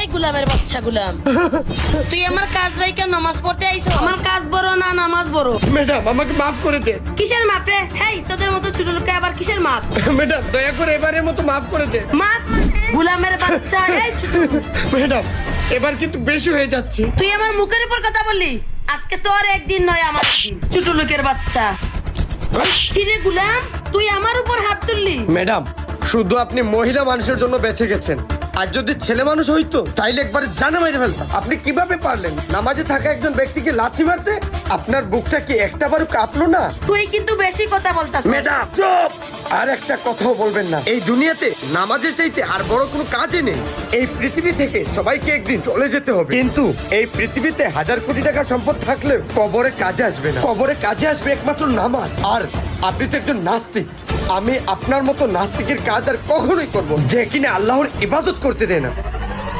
এই গোলামের বাচ্চা গোলাম, তুই আমার কাজ রাইকা নামাজ পড়তে আইছো? আমার কাজ বড় না নামাজ বড়? ম্যাডাম আমাকে মাফ করে দেন। কিসের মাপ রে? হেই, তোদের মতো ছোট লোককে আবার কিসের মাপ? ম্যাডাম দয়া করে এবারের মতো মাফ করে দেন। মাপ মানে? গোলামের বাচ্চা, এই ছোট লোক। ম্যাডাম এবার কিন্তু বেশি হয়ে যাচ্ছে। তুই আমার মুখের উপর কথা বললি। আজকে তোর একদিন নয় আমার একদিন, ছোট লোকের বাচ্চা। কিরে গোলাম, তুই আমার উপর হাত তুললি? ম্যাডাম শুধু আপনি মহিলা মানুষের জন্য বেঁচে গেছেন, আর যদি ছেলে মানুষ হইতো তাইলে একবারে জানা মেরে ফেলতাম। আপনি কিভাবে পারলেন নামাজে থাকা একজন ব্যক্তিকে লাথি মারতে? আপনার বুকটা কি একটাবারও কাঁপলো না? তুই কিন্তু বেশি কথা বলতাস। ম্যাডাম চুপ! আর একটা কথাও বলবেন না। এই দুনিয়াতে নামাজের চাইতে আর বড় কোনো কাজই নেই। এই পৃথিবী থেকে সবাইকে একদিন চলে যেতে হবে, কিন্তু এই পৃথিবীতে হাজার কোটি টাকা সম্পদ থাকলেও কবরে কাজে আসবে না। কবরে কাজে আসবে একমাত্র নামাজ। আর আপনি তো একজন নাস্তিক। আমি আপনার মতো নাস্তিকের কাজ আর কখনোই করবো, যে কিনা আল্লাহর ইবাদত করতে দেয় না।